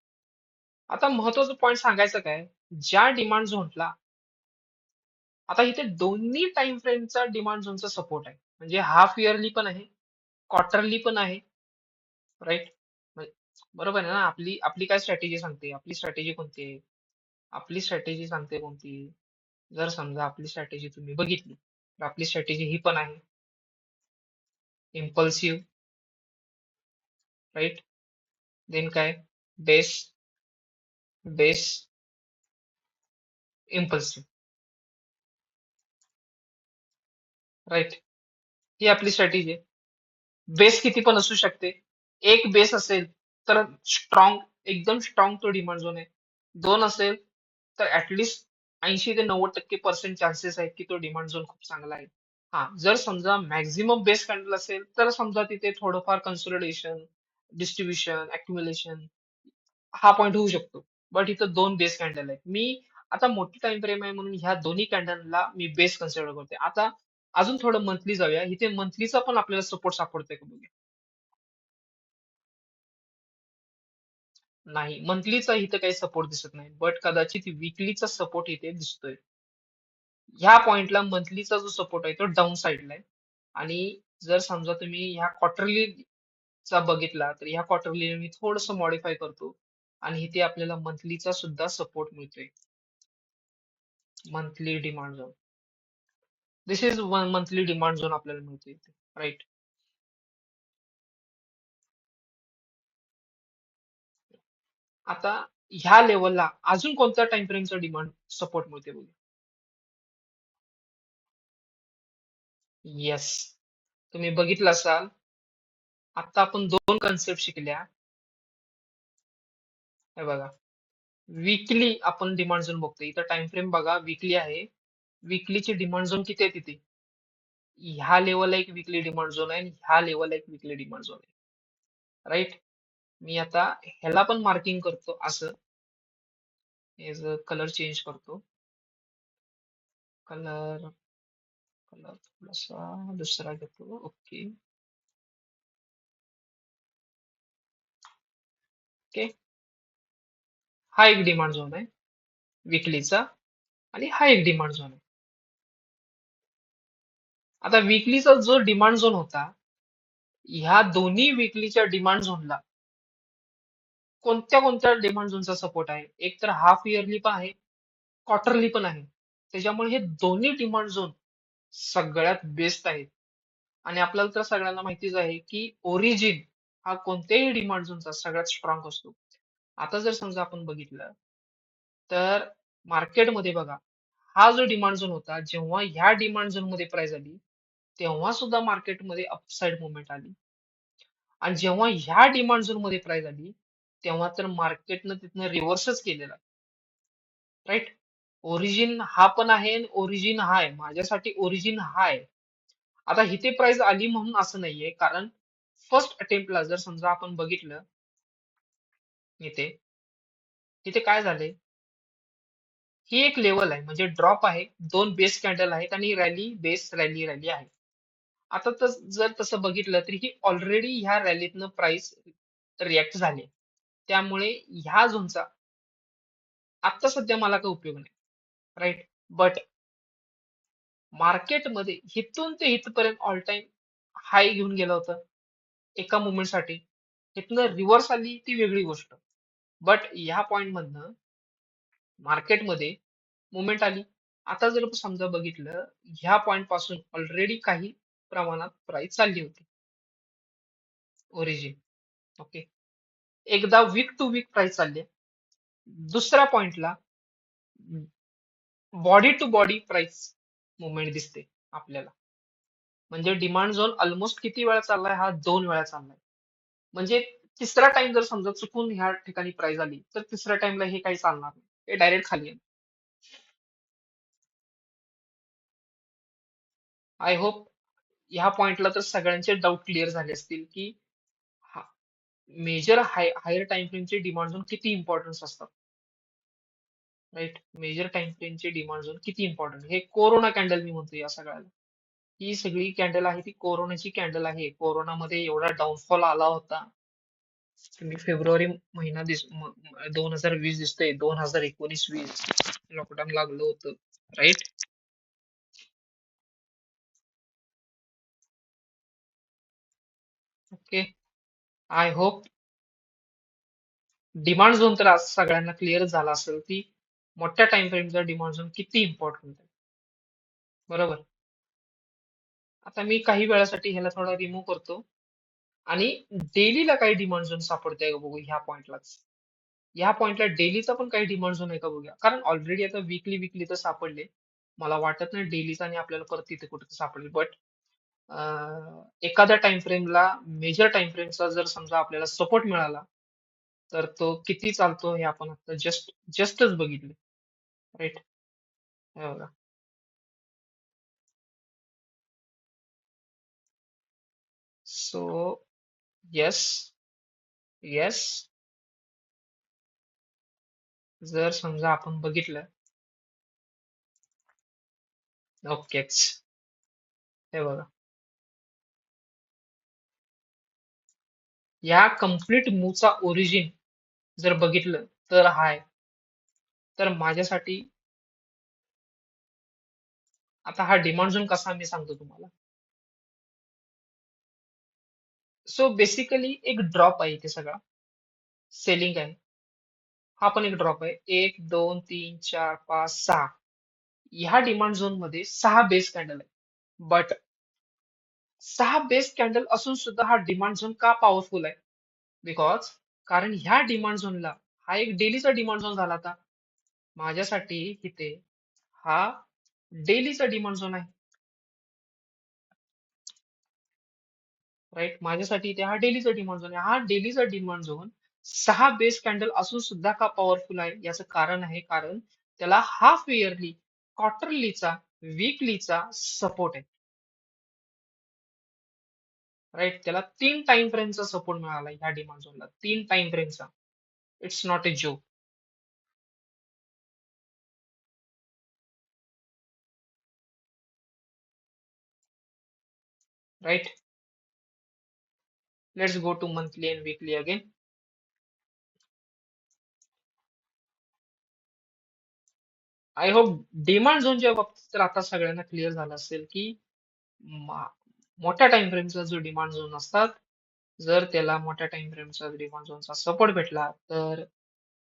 आता महत्वाचं पॉईंट सांगायचं काय, ज्या डिमांड झोनला आता इथे दोन्ही टाइम फ्रेमचा डिमांड झोनचा सपोर्ट आहे. म्हणजे हाफ इयरली पण आहे, क्वार्टरली पण आहे. राईट. बरोबर आहे ना. आपली आपली काय स्ट्रॅटेजी सांगते, आपली स्ट्रॅटेजी कोणती आहे? आपली स्ट्रॅटेजी सांगते कोणती. जर समजा आपली स्ट्रॅटेजी तुम्ही बघितली तर आपली स्ट्रॅटेजी ही पण आहे इम्पल्सिव्ह. राईट. देन काय, बेस, बेस, इम्पल्सिव्ह. राईट. ही आपली स्ट्रॅटेजी आहे. बेस किती पण असू शकते. एक बेस असेल तर स्ट्रॉंग, एकदम स्ट्रॉंग तो डिमांड झोन आहे. दोन असेल तर ऍटलिस्ट 80 ते 90% चान्सेस आहेत की तो डिमांड झोन खूप चांगला आहे. हा, जर समजा मॅक्झिमम बेस कॅन्डल असेल तर समजा तिथे थोडंफार कन्सोलिडेशन, डिस्ट्रीब्युशन, अक्युमुलेशन हा पॉईंट होऊ शकतो. बट इथं दोन बेस कॅन्डल आहेत. मी आता मोठी टाइम फ्रेम आहे म्हणून ह्या दोन्ही कॅन्डलला मी बेस कन्सिडर करते. आता अजून थोडं मंथली जाऊया. इथे मंथलीचा पण आपल्याला सपोर्ट सापडतोय का बघूया. नाही, मंथलीचा इथे काही सपोर्ट दिसत नाही, बट कदाचित विकलीचा सपोर्ट इथे दिसतोय. ह्या पॉइंटला मंथलीचा जो सपोर्ट आहे तो डाऊन साइडला आहे. आणि जर समजा तुम्ही ह्या क्वार्टरली चा बघितला तर ह्या क्वार्टरली मी थोडस मॉडिफाय करतो आणि इथे आपल्याला मंथलीचा सुद्धा सपोर्ट मिळतोय. Monthly demand zone, this is one monthly demand zone आपल्याला मिळतोय इथे. राईट. आता ह्या लेवलला अजून कोणत्या टाइम फ्रेमचा डिमांड सपोर्ट मिळते बघूया. येस. तुम्ही बघितलं असाल, आता आपण दोन कन्सेप्ट शिकल्या. हे बघा, वीकली आपण डिमांड झोन बघतो. इथं टाइम फ्रेम बघा, वीकली आहे. वीकलीची डिमांड झोन किती आहे तिथे. ह्या लेवलला एक वीकली डिमांड झोन आहे आणि ह्या लेवलला एक वीकली डिमांड झोन आहे. राईट. मी आता ह्याला पण मार्किंग करतो असं. एज कलर चेंज करतो. कलर, कलर थोडासा दुसरा घेतो. ओके. ओके. हा एक डिमांड झोन आहे वीकलीचा आणि हा एक डिमांड झोन आहे. आता वीकलीचा जो डिमांड झोन होता, ह्या दोन्ही वीकलीच्या डिमांड झोनला कोणत्या कोणत्या डिमांड झोनचा सपोर्ट आहे. एक तर हाफ इयरली पण आहे, क्वार्टरली पण आहे. त्याच्यामुळे हे दोन्ही डिमांड झोन सगळ्यात बेस्ट आहेत. आणि आपल्याला तर सगळ्यांना माहितीच आहे की ओरिजिन हा कोणत्याही डिमांड झोनचा सगळ्यात स्ट्रॉंग असतो. आता जर समजा आपण बघितलं तर मार्केटमध्ये बघा, हा जो डिमांड झोन होता, जेव्हा ह्या डिमांड झोन मध्ये प्राइस आली तेव्हा सुद्धा मार्केटमध्ये अपसाइड मुवमेंट आली. आणि जेव्हा ह्या डिमांड झोन मध्ये प्राइस आली तेव्हा तर मार्केटनं तिथनं रिव्हर्सच केलेला. राईट. ओरिजिन हा पण आहे आणि ओरिजिन हा आहे. माझ्यासाठी ओरिजिन हा आहे. आता इथे प्राइस आली म्हणून असं नाहीये, कारण फर्स्ट अटेम्प्टला जर समजा आपण बघितलं इथे, इथे काय झालंय, ही एक लेवल आहे म्हणजे ड्रॉप आहे, दोन बेस कॅन्डल आहेत आणि रॅली बेस रॅली रॅली आहे. आता जर तसं बघितलं तर ही ऑलरेडी ह्या रॅलीतनं प्राइस रिॲक्ट झाली. त्यामुळे ह्या झोनचा आता सध्या मला काही उपयोग नाही. राईट. बट मार्केटमध्ये इथून ते इथपर्यंत ऑल टाइम हाय घेऊन गेलं होतं एका मुवमेंटसाठी. इथनं रिव्हर्स आली ती वेगळी गोष्ट. बट ह्या पॉइंट मधनं मार्केटमध्ये मुवमेंट आली. आता जर समजा बघितलं, ह्या पॉइंट पासून ऑलरेडी काही प्रमाणात प्राइस चालली होती ओरिजिन. ओके. एकदा वीक टू वीक प्राइस चालली. दुसऱ्या पॉइंटला body to body price movement दिसते आपल्याला. म्हणजे डिमांड झोन ऑलमोस्ट किती वेळा चाललाय, हा 2 वेळा चाललाय. म्हणजे तिसरा टाइम जर समजा चुकून ह्या ठिकाणी प्राइस आली तर तिसऱ्या टाइमला हे काही चालणार नाही, हे डायरेक्ट खाली आहे. आय होप ह्या पॉइंटला तर सगळ्यांचे डाऊट क्लिअर झाले असतील की मेजर हायर टाइम फ्रेमचे डिमांड झोन किती इम्पॉर्टन्स असतात, राईट? मेजर टाइम फ्रेमचे डिमांड झोन किती इम्पॉर्टंट, हे कोरोना कॅन्डल मी म्हणतो या सगळ्याला. ही सगळी कॅन्डल आहे ती कोरोनाची कॅन्डल आहे. कोरोनामध्ये एवढा डाऊनफॉल आला होता. तुम्ही फेब्रुवारी महिना 2020 दिसतोय, 2019-20 लॉकडाऊन लागलं होतं, right? Okay. I hope demand zone तर आज सगळ्यांना क्लिअर झाला असेल की मोठ्या टाइम फ्रेमचा डिमांड झोन किती इम्पॉर्टंट आहे. बरोबर. आता मी काही वेळासाठी ह्याला थोडा रिमूव्ह करतो आणि डेलीला काही डिमांड झोन सापडते का बघू ह्या पॉइंटलाच. ह्या पॉइंटला डेलीचा पण काही डिमांड झोन आहे का बघूया, कारण ऑलरेडी आता वीकली वीकली तर सापडले. मला वाटत नाही डेलीचा आणि आपल्याला परत तिथे कुठे सापडेल, बट एखाद्या टाइम फ्रेमला, मेजर टाइम फ्रेमचा जर समजा आपल्याला सपोर्ट मिळाला, तर तो किती चालतो हे आपण आता जस्टच बघितले, राईट? हे बघा. सो येस, येस, जर समजा आपण बघितलं, ओकेच, हे बघा, या कम्प्लीट मूवचा ओरिजिन जर बघितलं तर हाय, तर माझ्यासाठी आता हा डिमांड झोन कसा मी सांगतो तुम्हाला. सो बेसिकली एक ड्रॉप आहे इथे सगळा, सेलिंग आहे. हा पण एक ड्रॉप आहे, 1 2 3 4 5 6. ह्या डिमांड झोन मध्ये 6 बेस कॅन्डल आहे. बट 6 बेस कॅन्डल असून सुद्धा हा डिमांड झोन का पॉवरफुल आहे? बिकॉज कारण ह्या डिमांड झोनला, हा एक डेलीचा डिमांड झोन झाला आता माझ्यासाठी इथे, हा डेलीचा डिमांड झोन आहे, राईट? माझ्यासाठी इथे हा डेलीचा डिमांड झोन आहे. हा डेलीचा डिमांड झोन 6 बेस कॅन्डल असून सुद्धा का पॉवरफुल आहे? याचं कारण आहे, कारण त्याला हाफ इयरली, क्वार्टरलीचा, वीकलीचा सपोर्ट आहे, राईट? त्याला 3 टाइम फ्रेमचा सपोर्ट मिळाला ह्या डिमांड झोनला, 3 टाइम फ्रेमचा. It's not a joke, right? Let's go to monthly and weekly again. I hope demand झोनच्या बाबतीत तर आता सगळ्यांना क्लिअर झालं असेल की मा- मोठ्या टाइम फ्रेमचा जो डिमांड झोन असतात, जर त्याला मोठ्या टाइम फ्रेमचा डिमांड झोनचा सपोर्ट भेटला तर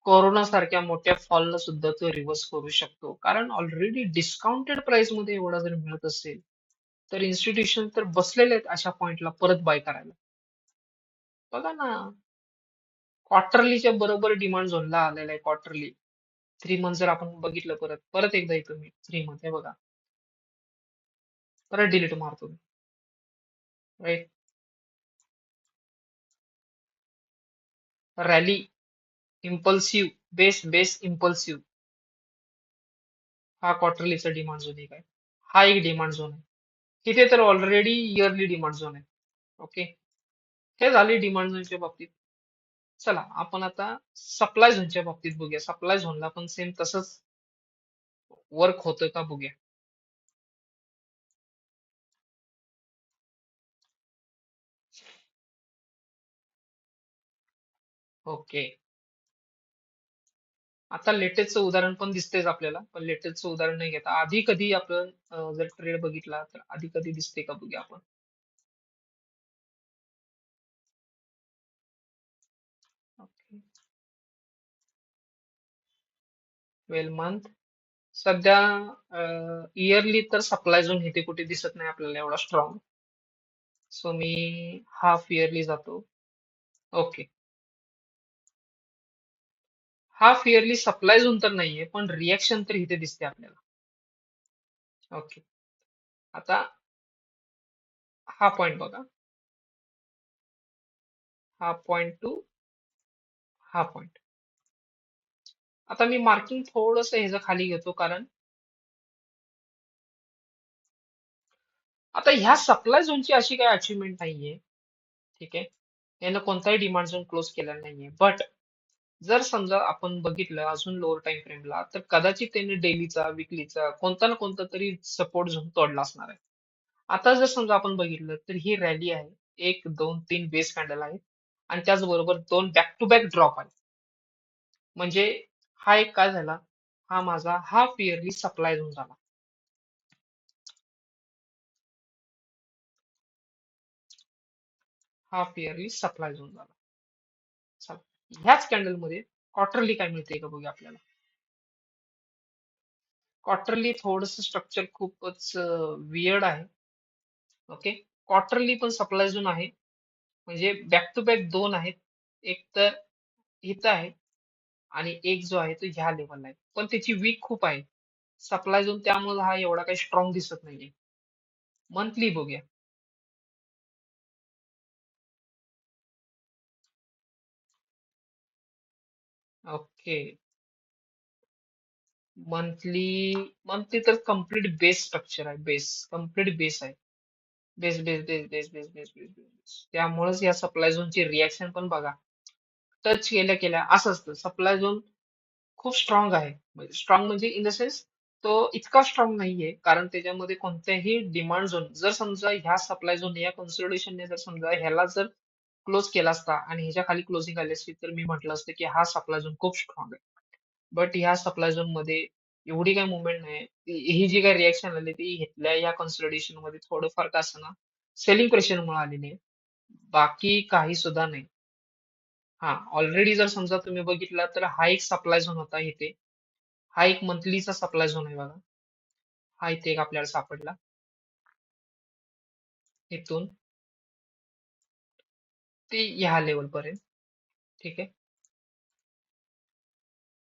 कोरोना सारख्या मोठ्या फॉलला सुद्धा तो रिव्हर्स करू शकतो, कारण ऑलरेडी डिस्काउंटेड प्राइस मध्ये एवढा जर मिळत असेल तर इन्स्टिट्यूशन तर बसलेले आहेत अशा पॉइंटला परत बाय करायला. बघा ना, क्वार्टरलीच्या बरोबर डिमांड झोनला आलेला आहे क्वार्टरली. 3 मंथ जर आपण बघितलं, परत परत एकदा येतो मी, 3 मंथ हे बघा, परत डिलीट मारतो मी, right? Rally, impulsive, base impulsive, हा क्वार्टरलीचा डिमांड झोन एक आहे. हा एक डिमांड झोन आहे. तिथे तर ऑलरेडी इयरली डिमांड झोन आहे. ओके, हे झाले डिमांड झोनच्या बाबतीत. चला आपण आता सप्लाय झोनच्या बाबतीत बघूया. सप्लाय झोनला पण सेम तसंच वर्क होतं का बघूया. ओके, आता लेटेस्टचं उदाहरण पण दिसतेच आपल्याला, पण लेटेस्टचं उदाहरण नाही घेता. आधी कधी आपण जर ट्रेड बघितला तर आधी कधी दिसते का बघूया आपण. Okay, 12 month. सध्या इयरली तर सप्लाय झोन इथे कुठे दिसत नाही आपल्याला एवढा स्ट्रॉंग. सो मी हाफ इयरली जातो. Okay, half yearly supply zone तर नाहीये, पण रिएक्शन तर इथे दिसते आपल्याला. ओके, आता हा पॉइंट बघा, हा पॉइंट टू हा पॉइंट. आता मी मार्किंग थोडंसं ह्याचं खाली घेतो, कारण आता ह्या सप्लाय झोनची अशी काही अचिव्हमेंट नाहीये, ठीक आहे? यानं कोणताही डिमांड झोन क्लोज केला नाहीये. बट जर समजा आपण बघितलं अजून लोअर टाइम फ्रेमला, तर कदाचित त्याने डेलीचा, विकलीचा कोणता ना कोणता तरी सपोर्ट झोन तोडला असणार आहे. आता जर समजा आपण बघितलं तर ही रॅली आहे. 1, 2, 3 बेस कॅन्डल आहेत आणि त्याचबरोबर 2 बॅक टू बॅक ड्रॉप आहेत. म्हणजे हा एक काय झाला, हा माझा हाफ इयरली सप्लाय झोन झाला. हाफ इयरली सप्लाय झोन झाला. चला, ह्याच कॅन्डल मध्ये क्वार्टरली काय मिळते का बघूया आपल्याला. क्वार्टरली थोडस स्ट्रक्चर खूपच वियर्ड आहे. ओके, क्वार्टरली पण सप्लाय झोन आहे. म्हणजे बॅक टू बॅक दोन आहेत. एक तर इथं आहे आणि एक जो आहे तो ह्या लेवलला आहे. पण त्याची वीक खूप आहे सप्लाय झोन, त्यामुळे हा एवढा काही स्ट्रॉंग दिसत नाहीये. मंथली बघूया. ओके, मंथली मंथली तर कम्प्लीट बेस स्ट्रक्चर आहे. बेस कम्प्लीट बेस आहे. Base base base base base base base base, त्यामुळेच या सप्लाय झोनची रिॲक्शन पण बघा. टच केल्या केल्या असं असतं. सप्लाय झोन खूप स्ट्रॉंग आहे. स्ट्रॉंग म्हणजे इन द सेन्स तो इतका स्ट्रॉंग नाहीये, कारण त्याच्यामध्ये कोणत्याही डिमांड झोन जर समजा ह्या सप्लाय झोन या कन्सोलिडेशनने जर समजा ह्याला जर क्लोज केला असता आणि ह्याच्या खाली क्लोजिंग आली असती, तर मी म्हटलं असतं की हा सप्लाय झोन खूप स्ट्रॉंग आहे. बट ह्या सप्लाय झोन मध्ये एवढी काही मुवमेंट नाही. ही जी काही रिएक्शन आली ती घेतल्या या कन्सोलिडेशन मध्ये थोडंफार का असं ना सेलिंग प्रेशरमुळे आलेली आहे. बाकी काही सुद्धा नाही. हा, ऑलरेडी जर समजा तुम्ही बघितला तर हा एक सप्लाय झोन होता इथे. हा एक मंथलीचा सप्लाय झोन आहे बघा. हा इथे एक आपल्याला सापडला. इथून ते ह्या लेवल पर्यंत. ठीक आहे.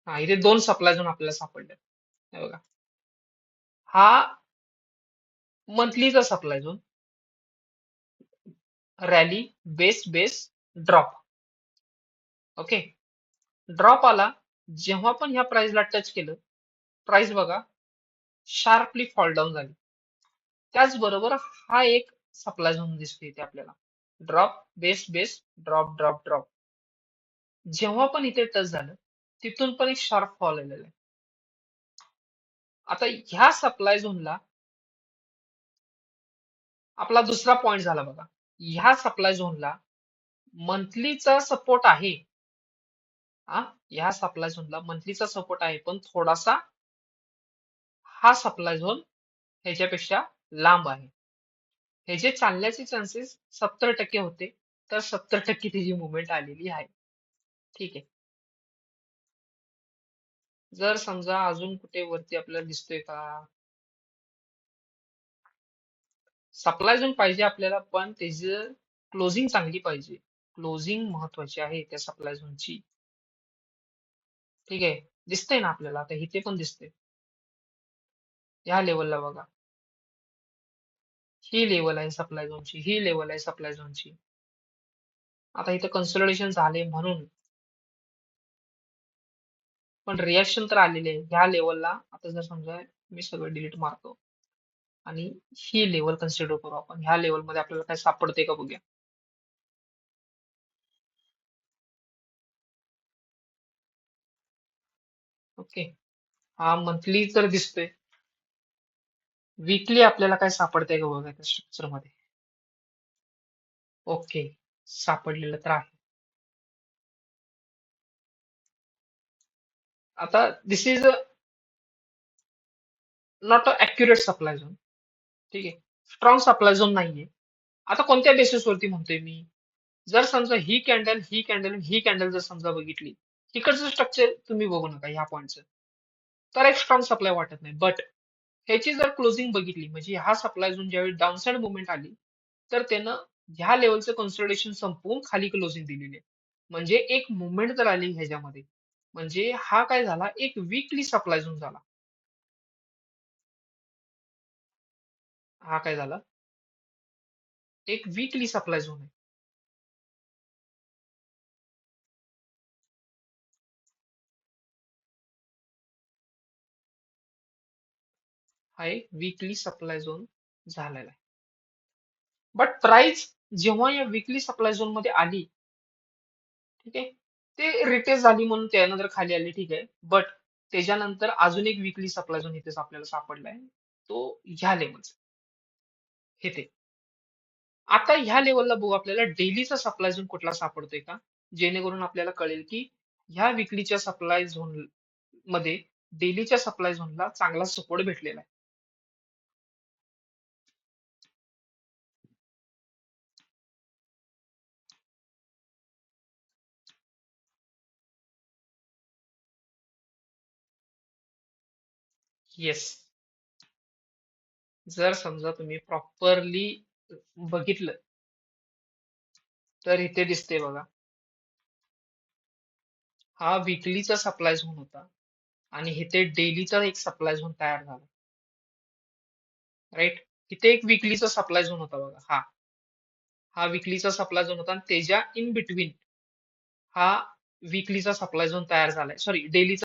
हा, इथे दोन सप्लाय झोन आपल्याला सापडले. हे बघा, हा मंथलीचा supply zone, rally, base base, drop. Okay, drop आला, जेव्हा पण ह्या प्राइसला टच केलं, प्राइस बघा शार्पली फॉल डाऊन झाली. त्याचबरोबर हा एक सप्लाय झोन दिसतो इथे आपल्याला. Drop, base base, drop drop drop. जेव्हा पण इथे टच झालं, तिथून पण एक शार्प फॉल आलेला आहे. आता ह्या सप्लाय झोनला आपला दुसरा पॉइंट झाला बघा. ह्या सप्लाय झोनला मंथलीचा सपोर्ट आहे. हा, ह्या सप्लाय झोनला मंथलीचा सपोर्ट आहे, पण थोडासा हा सप्लाय झोन ह्याच्यापेक्षा लांब आहे. ह्याचे चालण्याचे चान्सेस 70% होते, तर 70% त्याची मुवमेंट आलेली आहे. ठीक आहे. जर समजा अजून कुठे वरती आपल्याला दिसतोय का, सप्लाय झोन पाहिजे आपल्याला, पण त्याची क्लोजिंग चांगली पाहिजे. क्लोजिंग महत्वाची आहे त्या सप्लाय झोनची. ठीक आहे, दिसतंय ना आपल्याला, आता इथे पण दिसतंय. ह्या लेवलला बघा, ही लेवल आहे सप्लाय झोनची, ही लेवल आहे सप्लाय झोनची. आता इथं कन्सोलिडेशन झाले म्हणून, पण रिॲक्शन तर आलेली आहे ह्या लेवलला. आता जर समजा मी सगळं डिलीट मारतो आणि ही लेवल कन्सिडर करू आपण, ह्या लेवल मध्ये आपल्याला काय सापडते का बघूया. ओके, हा मंथली तर दिसतोय. वीकली आपल्याला काय सापडतंय का बघा त्या स्ट्रक्चर मध्ये. ओके, सापडलेलं तर आहे. आता this is not a accurate supply zone. ठीक आहे, स्ट्रॉंग सप्लाय झोन नाहीये. आता कोणत्या बेसिसवरती म्हणतोय मी, जर समजा ही कॅन्डल, ही कॅन्डल, ही कॅन्डल जर समजा बघितली, तिकडचं स्ट्रक्चर तुम्ही बघू नका ह्या पॉईंटचं, तर एक स्ट्रॉंग सप्लाय वाटत नाही. बट ह्याची जर क्लोजिंग बघितली, म्हणजे हा सप्लाय झोन ज्यावेळी डाऊनसाइड मुवमेंट आली, तर त्यानं ह्या लेवलचं कन्सोलिडेशन संपवून खाली क्लोजिंग दिलेली आहे. म्हणजे एक मुवमेंट तर आली ह्याच्यामध्ये. म्हणजे हा काय झाला, एक वीकली सप्लाय झोन झाला. हा काय झाला, एक वीकली सप्लाय झोन आहे. हा एक वीकली सप्लाय झोन झालेला आहे. बट प्राइस जेव्हा या वीकली सप्लाय झोन मध्ये आली, ठीक आहे. ते रिटेस्ट झाली म्हणून त्यानंतर खाली आली, ठीक आहे. बट त्याच्यानंतर अजून एक विकली सप्लाय झोन इथे आपल्याला सापडलाय. तो ह्या लेवलचा हे ते. आता ह्या लेवलला बघू आपल्याला डेलीचा सप्लाय झोन कुठला सापडतोय का, जेणेकरून आपल्याला कळेल की ह्या विकलीच्या सप्लाय झोन मध्ये डेलीच्या सप्लाय झोनला चांगला सपोर्ट भेटलेला आहे. येस. जर समजा तुम्ही प्रॉपरली बघितलं तर इथे दिसते बघा, हा विकलीचा सप्लाय झोन होता आणि इथे डेलीचा एक सप्लाय झोन तयार झाला. राईट. इथे एक विकलीचा सप्लाय झोन होता बघा, हा हा विकलीचा सप्लाय झोन होता आणि त्याच्या इन बिटवीन हा विकलीचा सप्लाय झोन तयार झालाय, सॉरी डेलीचा